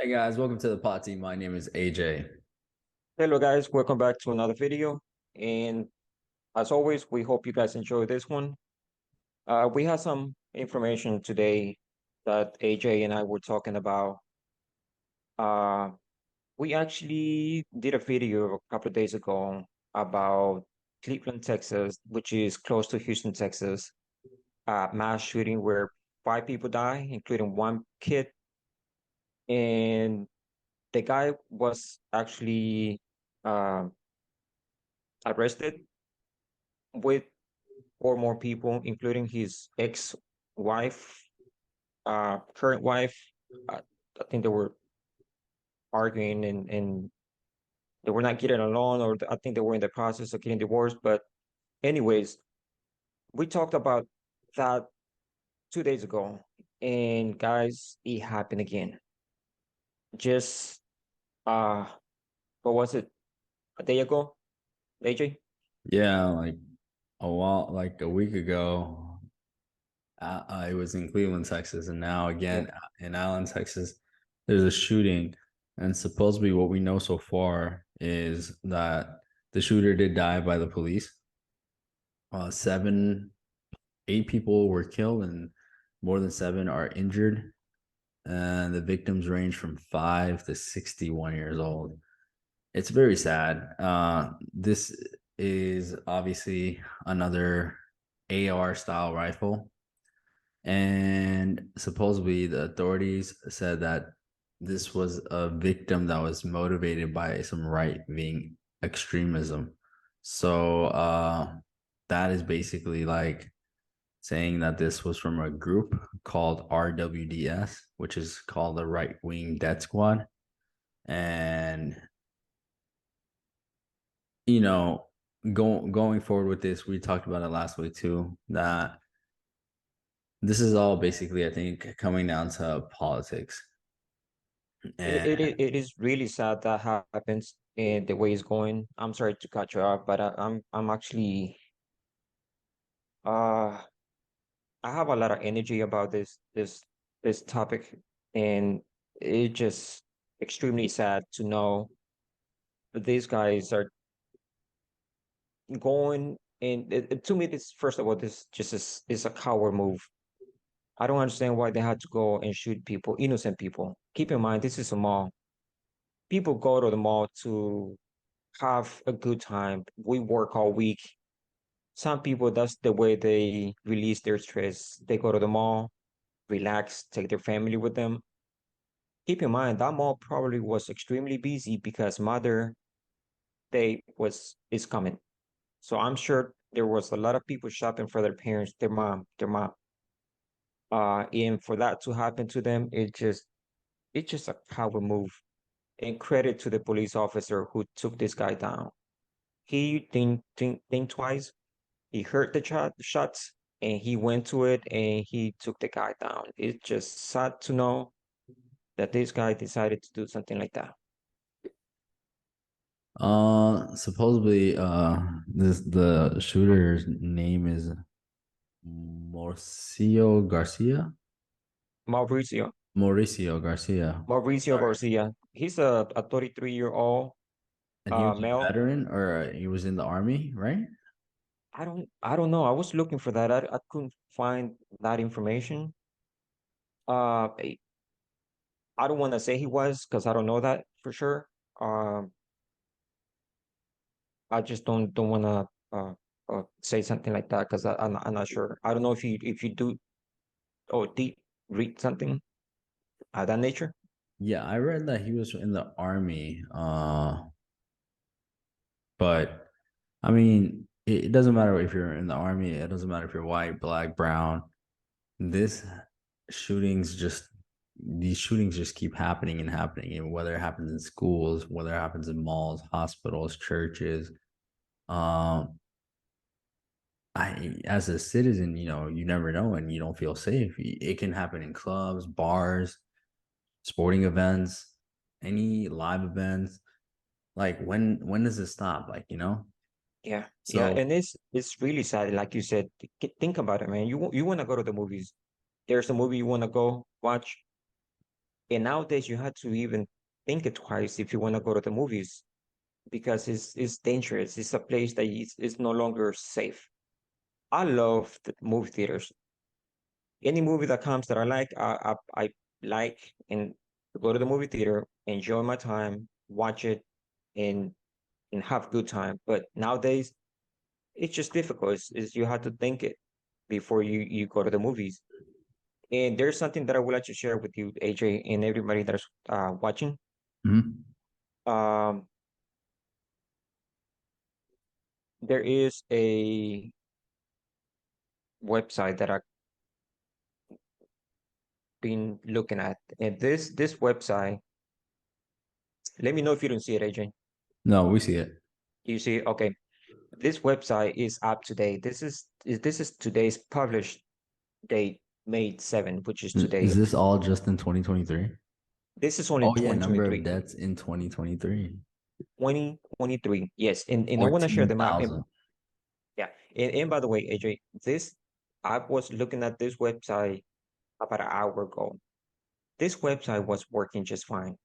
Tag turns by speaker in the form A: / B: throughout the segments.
A: Hey guys, welcome to the pod team. My name is AJ.
B: Hello guys, welcome back to another video. And as always, we hope you guys enjoy this one. We have some information today that AJ and I were talking about. Uh, we actually did a video a couple of days ago about Cleveland, Texas, which is close to Houston, Texas. Mass shooting where 5 people die, including one kid. And the guy was actually uh, arrested with 4 more people, including his ex-wife, current wife. Uh, I think they were arguing and they were not getting along, or I think they were in the process of getting divorced. But anyways, we talked about that 2 days ago, and guys, it happened again. Just what was it? A day ago, AJ?
A: Yeah, like a week ago, I was in Cleveland, Texas, and now
B: Yeah.
A: again in Allen, Texas, there's a shooting, and supposedly what we know so far is that the shooter did die by the police. Seven, 8 people were killed, and more than seven are injured. And the victims range from 5 to 61 years old. It's very sad. This is obviously another AR style rifle. And supposedly the authorities said that this was a victim that was motivated by some right-wing extremism. So that is basically like saying that this was from a group called RWDS, which is called the Right Wing Death Squad. And you know, going forward with this, we talked about it last week too, that this is all basically, I think, coming down to politics. And
B: It is really sad that happens in the way it's going. I'm sorry to cut you off, but I'm actually uh I have a lot of energy about this topic, and it's just extremely sad to know that these guys are going. And to me, this first of all, this just is a coward move. I don't understand why they had to go and shoot people, innocent people. Keep in mind, this is a mall. People go to the mall to have a good time. We work all week. Some people, that's the way they release their stress. They go to the mall, relax, take their family with them. Keep in mind that mall probably was extremely busy because Mother Day was is coming. So I'm sure there was a lot of people shopping for their parents, their mom. And for that to happen to them, it's just a coward move. And credit to the police officer who took this guy down. He think twice. He heard the shots, and he went to it and he took the guy down. It's just sad to know that this guy decided to do something like that.
A: supposedly this the shooter's name is Mauricio Garcia.
B: Mauricio.
A: Mauricio Garcia.
B: Mauricio
A: Sorry.
B: Garcia. He's a 33-year-old
A: And he was a
B: male.
A: veteran or he was in the army, right?
B: I don't know. I was looking for that. I couldn't find that information. I don't want to say he was because I don't know that for sure. Um, I just don't want to say something like that because I'm not sure. I don't know if you do or did read something of that nature.
A: Yeah, I read that he was in the army. But I mean, it doesn't matter if you're in the army, it doesn't matter if you're white, black, brown. This shootings just these shootings just keep happening and happening. And whether it happens in schools, whether it happens in malls, hospitals, churches. Um, I as a citizen, you never know and you don't feel safe. It can happen in clubs, bars, sporting events, any live events. Like when does it stop?
B: Yeah, yeah,
A: So
B: and it's really sad. Like you said, think about it, man. You want to go to the movies. There's a movie you want to go watch. And nowadays you have to even think it twice if you want to go to the movies because it's dangerous. It's a place that is no longer safe. I love the movie theaters. Any movie that comes that I like, I like and go to the movie theater, enjoy my time, watch it, and and have good time. But nowadays it's just difficult. It's you have to think it before you go to the movies. And there's something that I would like to share with you, AJ, and everybody that's watching.
A: Mhm.
B: Um, there is a website that I've been looking at, and this website. Let me know if you don't see it, AJ.
A: No, we see it.
B: You see, okay. This website is up to date. This is today's published date, May 7, which is
A: Is
B: today.
A: this all just in 2023?
B: This is only
A: Oh yeah, number of
B: 2023.
A: deaths in 2023.
B: 2023. Yes, and I want to share the map. And
A: 14,000.
B: yeah, and by the way, AJ, this I was looking at this website about an hour ago. This website was working just fine.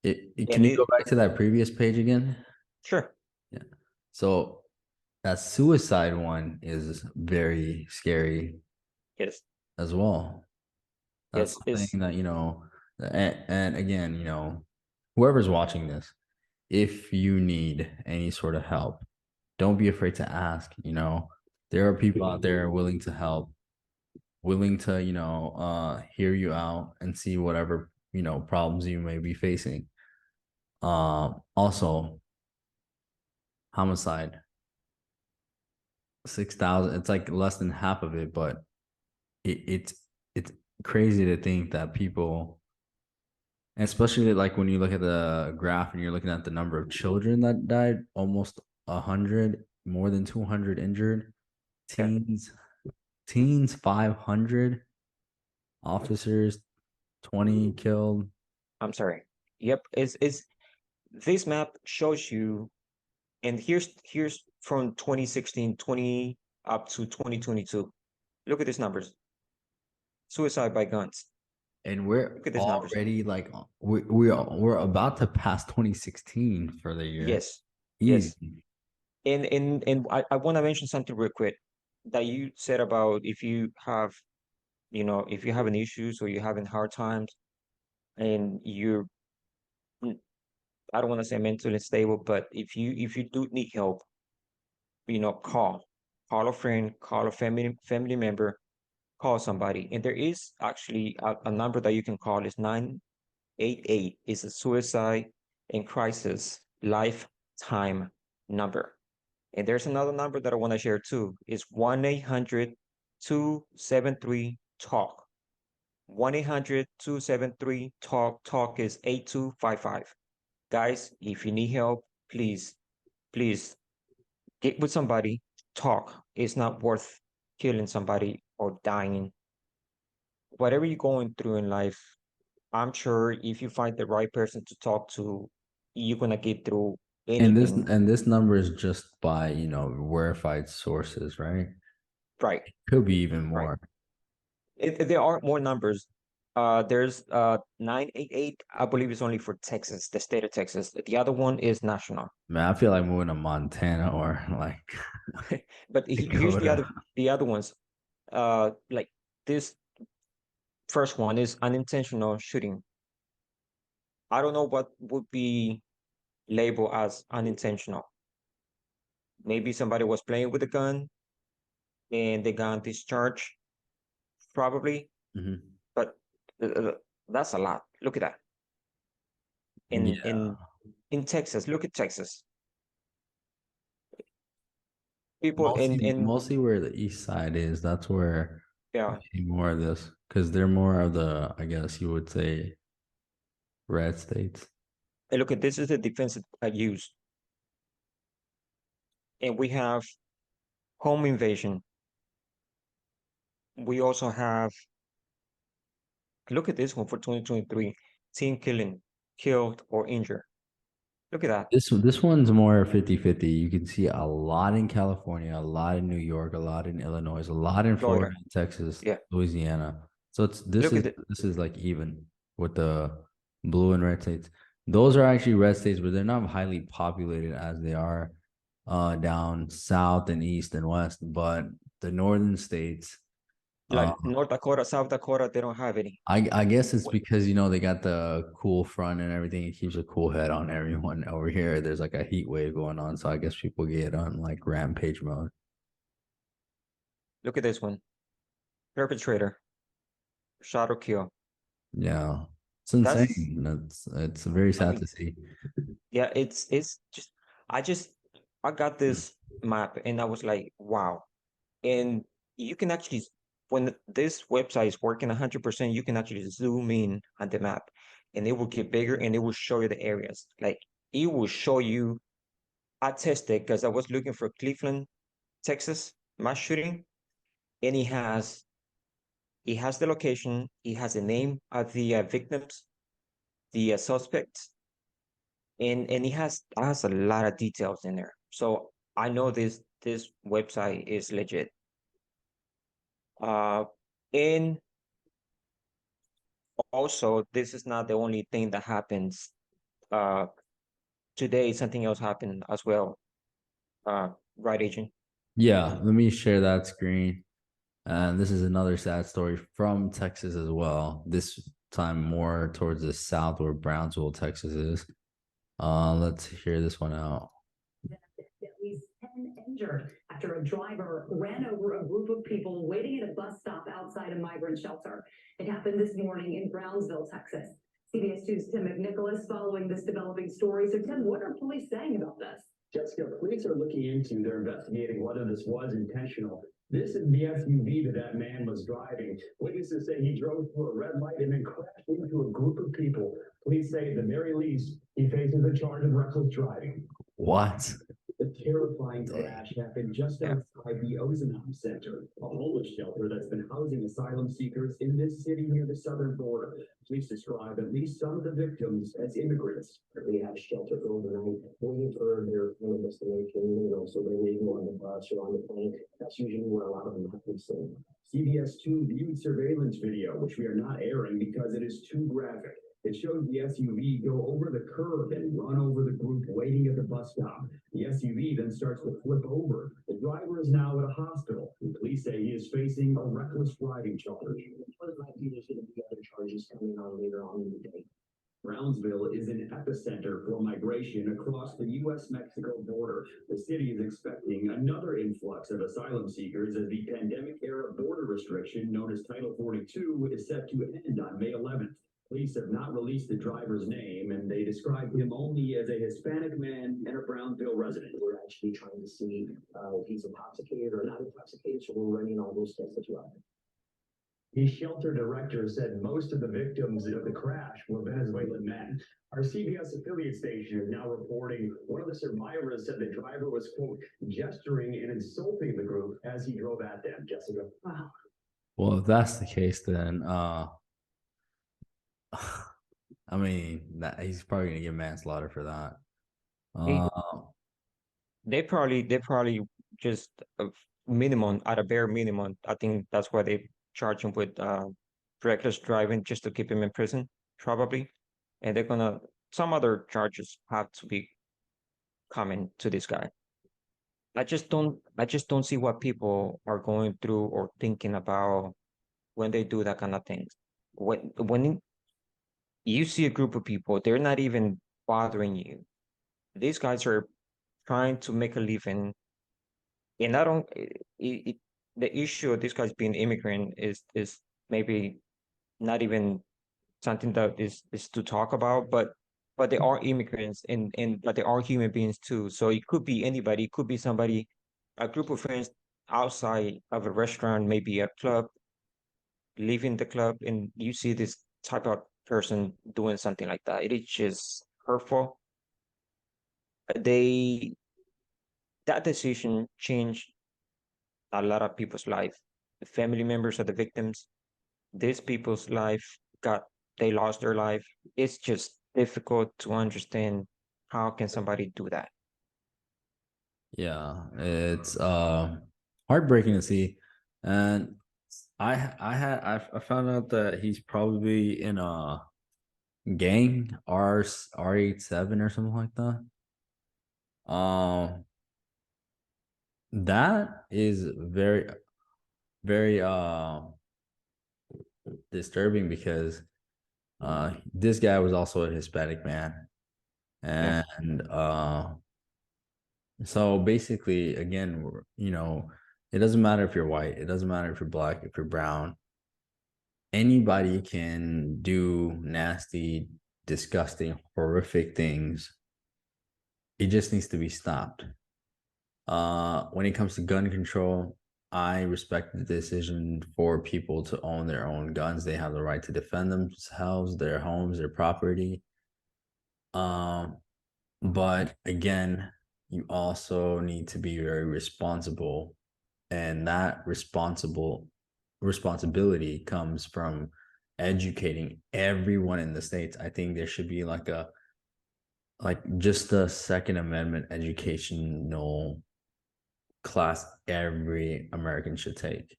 A: Can
B: And
A: you go back to that previous page again?
B: sure,
A: Yeah. So that suicide one is very scary
B: yes,
A: as well. That's
B: yes,
A: something that, and again, whoever's watching this, if you need any sort of help, don't be afraid to ask. There are people out there willing to help, willing to, hear you out and see whatever, problems you may be facing. Also, homicide, 6,000, it's like less than half of it, but it's crazy to think that people, especially like when you look at the graph and you're looking at the number of children that died, almost 100, more than 200 injured,
B: yeah.
A: teens, teens 500, officers 20 killed.
B: I'm sorry. Yep, is this map shows you, and here's from 2016, 20 up to 2022. Look at these numbers. Suicide by guns.
A: And we're
B: Look at these numbers.
A: already like we're about to pass 2016 for the year.
B: Yes, yes.
A: Easy.
B: And I want to mention something real quick that you said about if you have, if you're having issues or you're having hard times and you're, I don't want to say mentally stable, but if you do need help, call a friend, call a family member, call somebody. And there is actually a number that you can call is 988. It's a suicide and crisis lifetime number. And there's another number that I want to share too. It's 1-800-273-TALK. 1-800-273-TALK. TALK is 8255. Guys, if you need help, please, please get with somebody. Talk. It's not worth killing somebody or dying. Whatever you're going through in life, I'm sure if you find the right person to talk to, you're gonna get through
A: And this
B: anything.
A: and this number is just by, verified sources, right?
B: Right,
A: Could be even
B: right.
A: more.
B: There are more numbers. There's 988. I believe it's only for Texas, the state of Texas. The other one is national.
A: Man, I feel like moving to Montana or like
B: But here's
A: Dakota.
B: the other ones. Like this first one is unintentional shooting. I don't know what would be labeled as unintentional. Maybe somebody was playing with a gun and the gun discharged, probably.
A: Mhm.
B: But that's a lot. Look at that. In
A: Yeah.
B: in in Texas, look at Texas. People
A: Mostly,
B: in
A: mostly where the east side is, that's where you
B: yeah.
A: see more of this because they're more of the, I guess you would say, red states.
B: And look at this is the defense I used. And we have home invasion. We also have, look at this one for 2023, teen killing, killed or injured. Look at that.
A: This one's more 50-50. You can see a lot in California, a lot in New York, a lot in Illinois, a lot in
B: Florida.
A: Florida, Texas,
B: Yeah.
A: Louisiana. So it's this
B: Look
A: is
B: at it.
A: this is like even with the Blue and red states. Those are actually red states, but they're not highly populated as they are down south and east and west. But the northern states, uh,
B: Like North Dakota, South Dakota, they don't have any.
A: I guess it's
B: What-
A: because they got the cool front and everything. It keeps a cool head on everyone. Over here, there's like a heat wave going on, so I guess people get on like rampage mode.
B: Look at this one. Perpetrator, shot or kill.
A: Yeah, it's
B: That's,
A: insane. It's very
B: I
A: sad
B: mean,
A: to see.
B: yeah, it's just I just I got this map and I was like, wow. And you can actually, when this website is working 100%, you can actually zoom in on the map and it will get bigger and it will show you the areas. Like it will show you, I tested because I was looking for Cleveland, Texas mass shooting, and it has the location, it has the name of the victims, the suspects, and it has a lot of details in there. So I know this website is legit. Uh, and also, this is not the only thing that happens. Uh, Today, something else happened as well. Right, Agent?
A: Yeah, let me share that screen. And this is another sad story from Texas as well. This time more towards the south where Brownsville, Texas is. Let's hear this one out.
C: At least 10 injured after a driver ran over a group of people waiting at a bus stop outside a migrant shelter. It happened this morning in Brownsville, Texas. CBS 2's Tim McNicholas following this developing story. So, Tim, what are police saying about this?
D: Jessica, police are looking into, they're investigating whether this was intentional. This is the SUV that man was driving. Witnesses say he drove through a red light and then crashed into a group of people. Police say at the very least, he faces a charge of reckless driving.
A: What?
D: The terrifying crash happened just outside the Ozanam Center, a homeless shelter that's been housing asylum seekers in this city near the southern border. Police describe at least some of the victims as immigrants. They have shelter overnight, waiting for their final destination, so they're waiting on the bus or on the plane. That's usually where a lot of them have been seen. CBS 2 viewed surveillance video, which we are not airing because it is too graphic. It shows the SUV go over the curb and run over the group waiting at the bus stop. The SUV then starts to flip over. The driver is now at a hospital. And police say he is facing a reckless driving charge. What likely there's going to be other charges coming on later on in the day. Brownsville is an epicenter for migration across the U.S.-Mexico border. The city is expecting another influx of asylum seekers as the pandemic-era border restriction known as Title 42 is set to end on May 11th. Police have not released the driver's name, and they described him only as a Hispanic man and a Brownsville resident. We're actually trying to see if he's intoxicated or not intoxicated, so we're running all those tests as well. The shelter director said most of the victims of the crash were Venezuelan men. Our CBS affiliate station is now reporting one of the survivors said the driver was, quote, gesturing and insulting the group as he drove at them. Jessica.
C: Wow.
A: Well, if that's the case, then I mean that he's probably gonna get manslaughter for that.
B: They
A: Uh,
B: they probably just minimum at a bare minimum. I think that's why they charge him with reckless driving just to keep him in prison, probably. And they're gonna some other charges have to be coming to this guy. I just don't see what people are going through or thinking about when they do that kind of things. When you see a group of people, they're not even bothering you. These guys are trying to make a living, and I don't. The issue of these guys being immigrant is maybe not even something that is to talk about, but they are immigrants and but they are human beings too. So it could be anybody. It could be somebody, a group of friends outside of a restaurant, maybe a club, leaving the club, and you see this type of person doing something like that. It is just hurtful. They That decision changed a lot of people's life. The family members of the victims, these people's life got they lost their life. It's just difficult to understand how can somebody do that.
A: yeah, it's heartbreaking to see, and I found out that he's probably in a gang R87 or something like that. That is very, very disturbing because this guy was also a Hispanic man.
B: Yeah.
A: And so basically, again, it doesn't matter if you're white, it doesn't matter if you're black, if you're brown, anybody can do nasty, disgusting, horrific things. It just needs to be stopped. When it comes to gun control, I respect the decision for people to own their own guns. They have the right to defend themselves, their homes, their property. But again, you also need to be very responsible, and that responsibility comes from educating everyone in the states. I think there should be like just a Second Amendment educational class every American should take.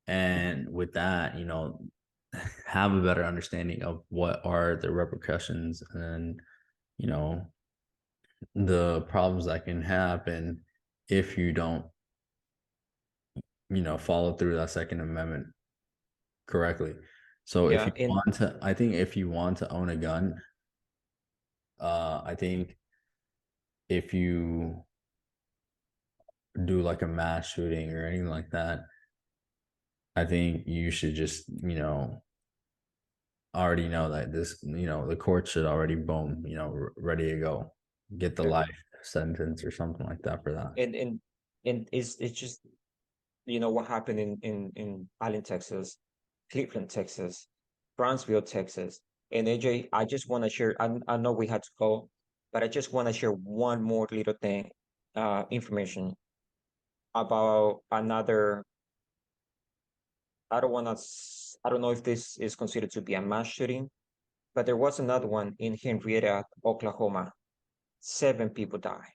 A: And with that, have a better understanding of what are the repercussions and, you know, the problems that can happen if you don't, follow through that Second Amendment correctly. So if
B: Yeah,
A: you
B: and
A: want to, I think if you want to own a gun, I think if you do like a mass shooting or anything like that, I think you should just, already know that this, the court should already boom, ready to go, get the
B: yeah,
A: life sentence or something like that for that.
B: and it's just what happened in Allen, Texas, Cleveland, Texas, Brownsville, Texas. And AJ, I just want to share. I know we had to go, but I just want to share one more little thing, information about another. I don't want to. I don't know if this is considered to be a mass shooting, but there was another one in Henrietta, Oklahoma. 7 people died.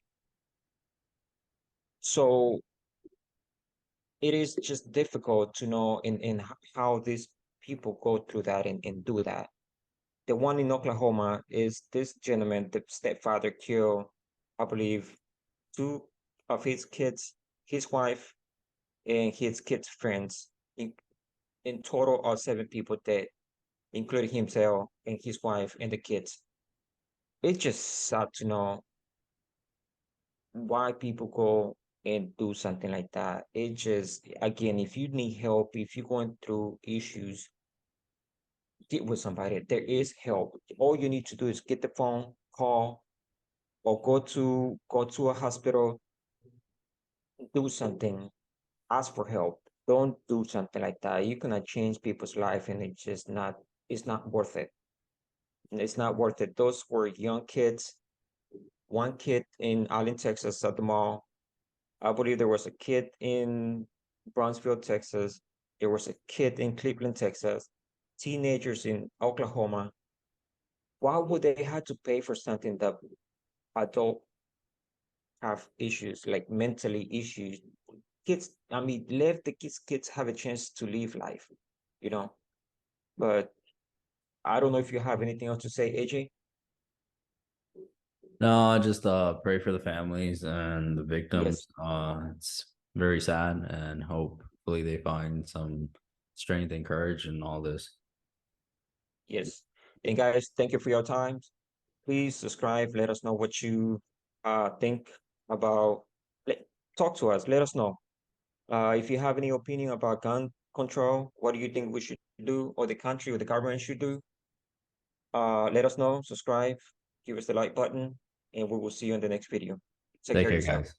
B: So it is just difficult to know in how these people go through that and do that. The one in Oklahoma is this gentleman, the stepfather killed, I believe, 2 of his kids, his wife, and his kids' friends. In total, are 7 people dead, including himself and his wife and the kids. It's just sad to know why people go and do something like that. It just, again, if you need help, if you're going through issues, get with somebody. There is help. All you need to do is get the phone, call, or go to a hospital, do something, ask for help. Don't do something like that. You cannot change people's life, and it's not worth it. It's not worth it. Those were young kids. One kid in Allen, Texas at the mall. I believe there was a kid in Brownsville, Texas. There was a kid in Cleveland, Texas. Teenagers in Oklahoma. Why would they have to pay for something that adult have issues, like mentally issues? Kids, I mean, let the kids have a chance to live life, you know. But I don't know if you have anything else to say, AJ.
A: No, I just pray for the families and the
B: Yes,
A: victims. It's very sad, and hopefully they find some strength and courage in all this.
B: yes. And guys, thank you for your time. Please subscribe. Let us know what you think about. Let, talk to us. Let us know. If you have any opinion about gun control, what do you think we should do, or the country or the government should do? Let us know. Subscribe. Give us the like button, and we will see you in the next video. Take
A: Take
B: care of
A: care,
B: yourself.
A: guys.